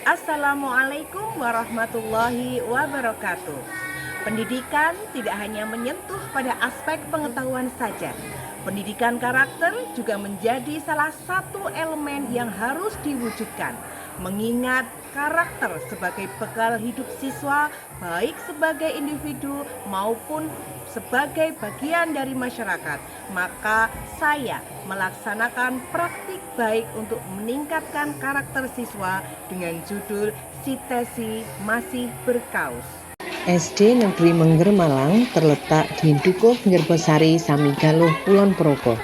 Assalamualaikum warahmatullahi wabarakatuh. Pendidikan tidak hanya menyentuh pada aspek pengetahuan saja. Pendidikan karakter juga menjadi salah satu elemen yang harus diwujudkan. Mengingat karakter sebagai bekal hidup siswa, baik sebagai individu maupun sebagai bagian dari masyarakat, maka saya melaksanakan praktik baik untuk meningkatkan karakter siswa dengan judul Sitesi Masih Berkaus. SD Negeri Mengger Malang terletak di Dukuh Ngerbosari, Samigaluh, Kulon Progo.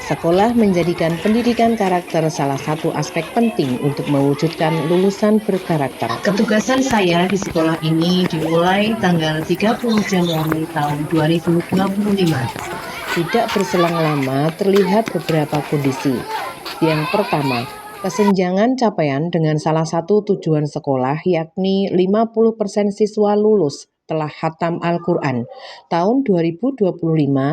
Sekolah menjadikan pendidikan karakter salah satu aspek penting untuk mewujudkan lulusan berkarakter. Ketugasan saya di sekolah ini dimulai tanggal 30 Januari tahun 2025. Tidak berselang lama terlihat beberapa kondisi. Yang pertama, kesenjangan capaian dengan salah satu tujuan sekolah, yakni 50% siswa lulus telah khatam Al-Quran. Tahun 2025,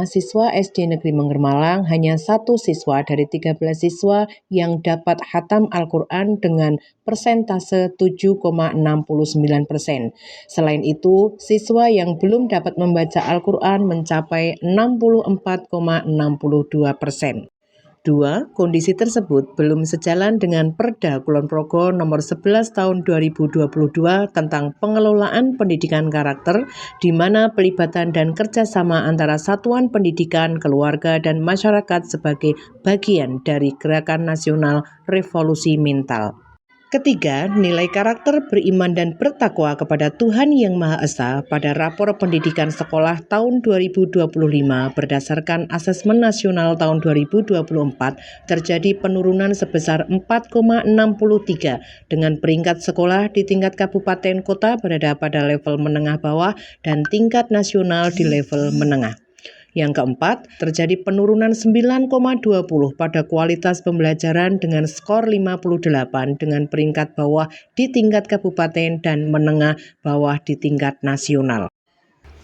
siswa SD Negeri Mengger Malang hanya 1 siswa dari 13 siswa yang dapat khatam Al-Quran dengan persentase 7,69%. Selain itu, siswa yang belum dapat membaca Al-Quran mencapai 64,62%. 2. Kondisi tersebut belum sejalan dengan Perda Kulon Progo nomor 11 tahun 2022 tentang pengelolaan pendidikan karakter, di mana pelibatan dan kerjasama antara satuan pendidikan, keluarga, dan masyarakat sebagai bagian dari gerakan nasional revolusi mental. Ketiga, nilai karakter beriman dan bertakwa kepada Tuhan Yang Maha Esa pada rapor pendidikan sekolah tahun 2025 berdasarkan asesmen nasional tahun 2024 terjadi penurunan sebesar 4,63 dengan peringkat sekolah di tingkat kabupaten kota berada pada level menengah bawah dan tingkat nasional di level menengah. Yang keempat, terjadi penurunan 9,20 pada kualitas pembelajaran dengan skor 58 dengan peringkat bawah di tingkat kabupaten dan menengah bawah di tingkat nasional.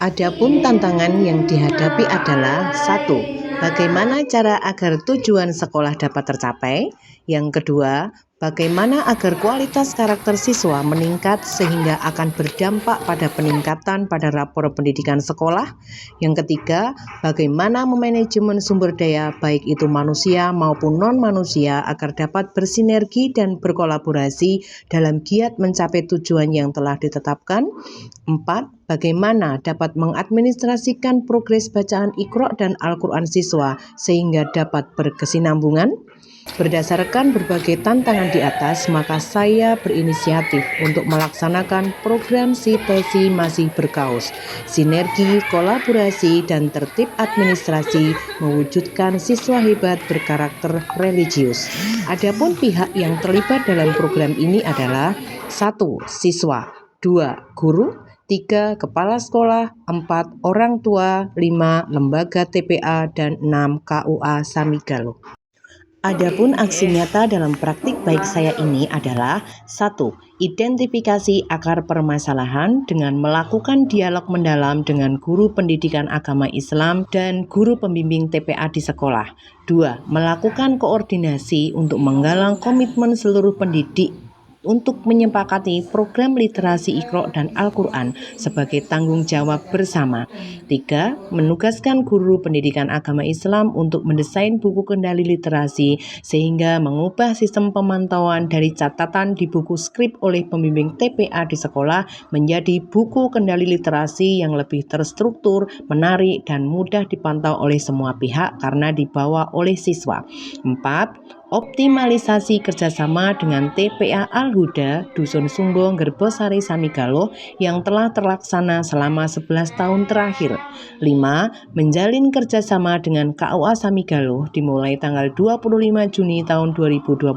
Adapun tantangan yang dihadapi adalah 1. Bagaimana cara agar tujuan sekolah dapat tercapai? Yang kedua, bagaimana agar kualitas karakter siswa meningkat sehingga akan berdampak pada peningkatan pada rapor pendidikan sekolah? Yang ketiga, bagaimana memanajemen sumber daya baik itu manusia maupun non-manusia agar dapat bersinergi dan berkolaborasi dalam giat mencapai tujuan yang telah ditetapkan? 4. Bagaimana dapat mengadministrasikan progres bacaan Iqra dan Al-Quran siswa sehingga dapat berkesinambungan? Berdasarkan berbagai tantangan di atas, maka saya berinisiatif untuk melaksanakan program Sitesi Masih Berkaus, sinergi, kolaborasi, dan tertib administrasi mewujudkan siswa hebat berkarakter religius. Adapun pihak yang terlibat dalam program ini adalah 1. Siswa, 2. Guru, 3. Kepala sekolah, 4. Orang tua, 5. Lembaga TPA, dan 6. KUA Samigaluh. Adapun aksi nyata dalam praktik baik saya ini adalah 1. Identifikasi akar permasalahan dengan melakukan dialog mendalam dengan guru pendidikan agama Islam dan guru pembimbing TPA di sekolah. 2. Melakukan koordinasi untuk menggalang komitmen seluruh pendidik untuk menyepakati program literasi Iqra dan Al-Quran sebagai tanggung jawab bersama. 3. Menugaskan guru pendidikan agama Islam untuk mendesain buku kendali literasi sehingga mengubah sistem pemantauan dari catatan di buku skrip oleh pembimbing TPA di sekolah menjadi buku kendali literasi yang lebih terstruktur, menarik, dan mudah dipantau oleh semua pihak karena dibawa oleh siswa. 4. Optimalisasi kerjasama dengan TPA Al-Huda, Dusun Sumbo, Ngerbosari, Samigaluh yang telah terlaksana selama 11 tahun terakhir. 5. Menjalin kerjasama dengan KUA Samigaluh dimulai tanggal 25 Juni tahun 2025.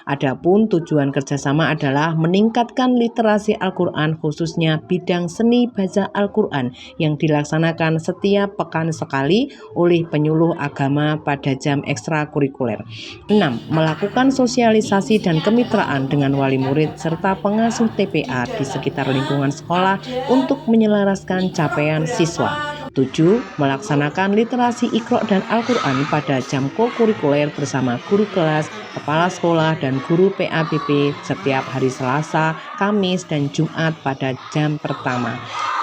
Adapun tujuan kerjasama adalah meningkatkan literasi Al-Quran khususnya bidang seni baca Al-Quran yang dilaksanakan setiap pekan sekali oleh penyuluh agama pada jam ekstrakurikuler. 6. Melakukan sosialisasi dan kemitraan dengan wali murid serta pengasuh TPA di sekitar lingkungan sekolah untuk menyelaraskan capaian siswa. 7. Melaksanakan literasi Iqra dan Al-Quran pada jam kokurikuler bersama guru kelas, kepala sekolah, dan guru PABP setiap hari Selasa, Kamis, dan Jumat pada jam pertama.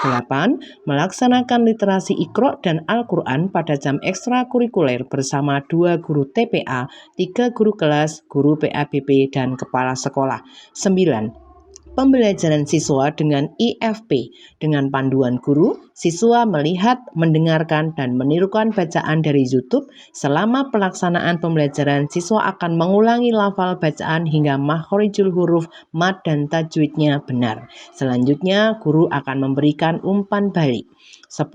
8. Melaksanakan literasi Iqra dan Al-Quran pada jam ekstrakurikuler bersama 2 guru TPA, 3 guru kelas, guru PABP, dan kepala sekolah. 9. Pembelajaran siswa dengan IFP. Dengan panduan guru, siswa melihat, mendengarkan, dan menirukan bacaan dari YouTube. Selama pelaksanaan pembelajaran, siswa akan mengulangi lafal bacaan hingga makhorijul huruf, mad, dan tajwidnya benar. Selanjutnya, guru akan memberikan umpan balik. 10.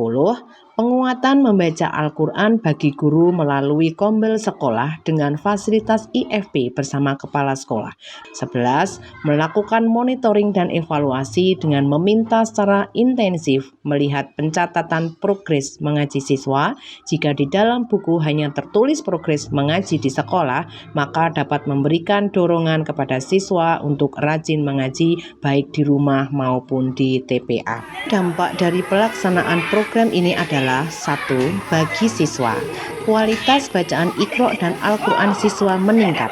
Penguatan membaca Al-Quran bagi guru melalui kombel sekolah dengan fasilitas IFP bersama kepala sekolah. 11. Melakukan monitoring dan evaluasi dengan meminta secara intensif melihat pencatatan progres mengaji siswa. Jika di dalam buku hanya tertulis progres mengaji di sekolah, maka dapat memberikan dorongan kepada siswa untuk rajin mengaji baik di rumah maupun di TPA. Dampak dari pelaksanaan program ini adalah 1. Bagi siswa, kualitas bacaan Iqra dan Al-Quran siswa meningkat.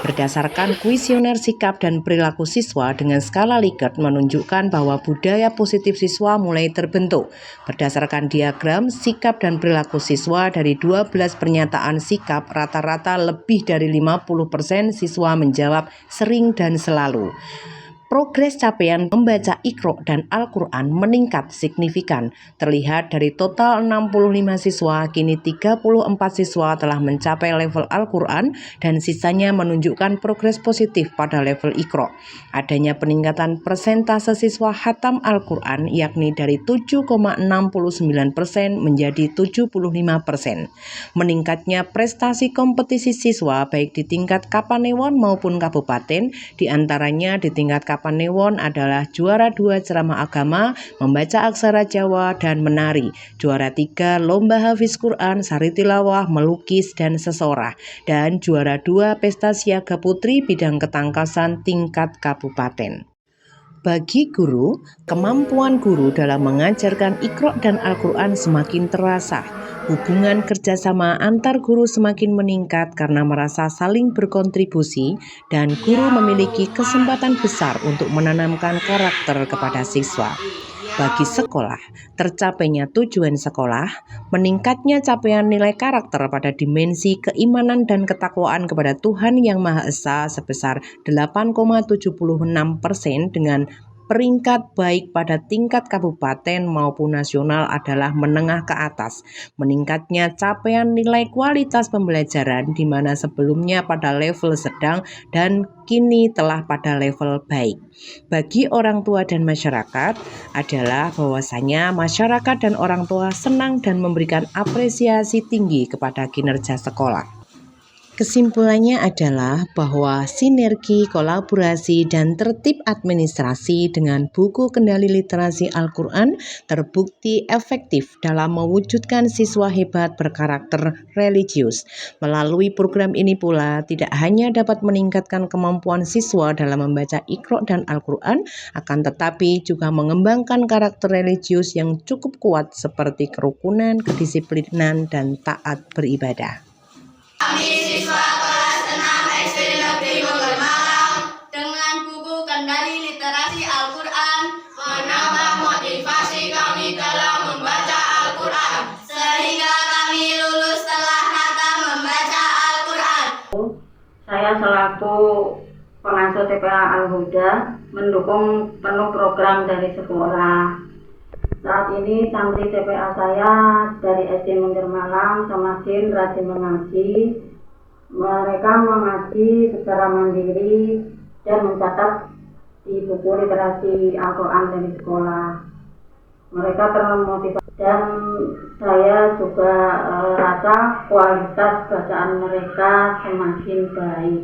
Berdasarkan kuesioner sikap dan perilaku siswa dengan skala Likert menunjukkan bahwa budaya positif siswa mulai terbentuk. Berdasarkan diagram sikap dan perilaku siswa dari 12 pernyataan sikap, rata-rata lebih dari 50% siswa menjawab sering dan selalu. Progres capaian membaca Iqra dan Al-Quran meningkat signifikan. Terlihat dari total 65 siswa, kini 34 siswa telah mencapai level Al-Quran dan sisanya menunjukkan progres positif pada level Iqra. Adanya peningkatan persentase siswa khatam Al-Quran yakni dari 7,69% menjadi 75%. Meningkatnya prestasi kompetisi siswa baik di tingkat Kapanewon maupun kabupaten, diantaranya di tingkat Kapanewon adalah juara 2 ceramah agama, membaca aksara Jawa, dan menari. Juara 3 lomba hafiz Quran, sari tilawah, melukis, dan sesorah. Dan juara 2 pesta siaga putri bidang ketangkasan tingkat kabupaten. Bagi guru, kemampuan guru dalam mengajarkan Iqra dan Al-Quran semakin terasa. Hubungan kerjasama antar guru semakin meningkat karena merasa saling berkontribusi dan guru memiliki kesempatan besar untuk menanamkan karakter kepada siswa. Bagi sekolah, tercapainya tujuan sekolah, meningkatnya capaian nilai karakter pada dimensi keimanan dan ketakwaan kepada Tuhan Yang Maha Esa sebesar 8,76% dengan peringkat baik pada tingkat kabupaten maupun nasional adalah menengah ke atas. Meningkatnya capaian nilai kualitas pembelajaran di mana sebelumnya pada level sedang dan kini telah pada level baik. Bagi orang tua dan masyarakat adalah bahwasanya masyarakat dan orang tua senang dan memberikan apresiasi tinggi kepada kinerja sekolah. Kesimpulannya adalah bahwa sinergi, kolaborasi, dan tertib administrasi dengan buku kendali literasi Al-Quran terbukti efektif dalam mewujudkan siswa hebat berkarakter religius. Melalui program ini pula tidak hanya dapat meningkatkan kemampuan siswa dalam membaca Iqra dan Al-Quran, akan tetapi juga mengembangkan karakter religius yang cukup kuat seperti kerukunan, kedisiplinan, dan taat beribadah. Kami siswa kelas 6 SD Negeri Bogor Malang dengan buku kendali literasi Al-Quran menambah motivasi kami dalam membaca Al-Quran sehingga kami lulus setelah khatam membaca Al-Quran. Saya selaku pengasuh TPA Al-Huda mendukung penuh program dari sekolah. Saat ini santri TPA saya dari SD Mungkir Malang semakin rajin mengaji. Mereka mengaji secara mandiri dan mencatat di buku literasi Al-Quran dari sekolah. Mereka termotivasi dan saya juga rasa kualitas bacaan mereka semakin baik.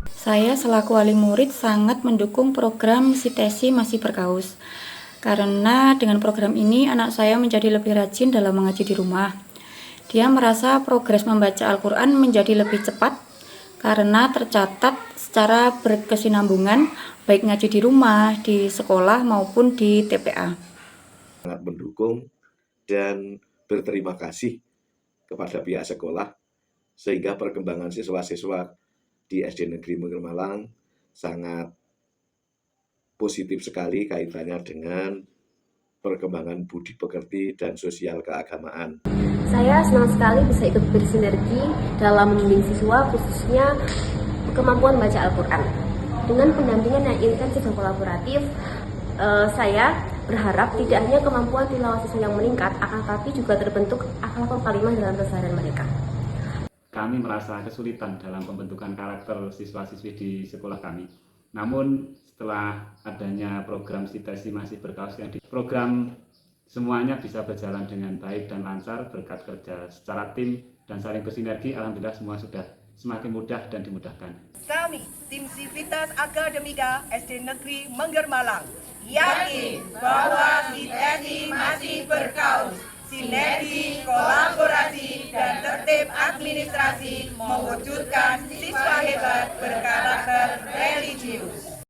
Saya selaku wali murid sangat mendukung program Sitesi Masih Berkaus. Karena dengan program ini anak saya menjadi lebih rajin dalam mengaji di rumah. Dia merasa progres membaca Al-Quran menjadi lebih cepat karena tercatat secara berkesinambungan baik ngaji di rumah, di sekolah maupun di TPA. Sangat mendukung dan berterima kasih kepada pihak sekolah, sehingga perkembangan siswa-siswa di SD Negeri Mungil Malang sangat positif sekali kaitannya dengan perkembangan budi pekerti dan sosial keagamaan. Saya senang sekali bisa ikut bersinergi dalam membimbing siswa, khususnya kemampuan baca Al-Quran. Dengan pendampingan yang intensif dan kolaboratif, saya berharap tidak hanya kemampuan tilawah siswa yang meningkat, akan tetapi juga terbentuk akhlakul karimah dalam keseharian mereka. Kami merasa kesulitan dalam pembentukan karakter siswa-siswi di sekolah kami. Namun setelah adanya program Sitesi Masih Berkaus, program semuanya bisa berjalan dengan baik dan lancar berkat kerja secara tim dan saling bersinergi. Alhamdulillah semua sudah semakin mudah dan dimudahkan. Kami, tim Sivitas Akademika SD Negeri Manggar Malang, yakin bahwa Sitesi masih berkaus. Sinergi, kolaborasi, dan tertib administrasi mewujudkan siswa hebat berkarakter religius.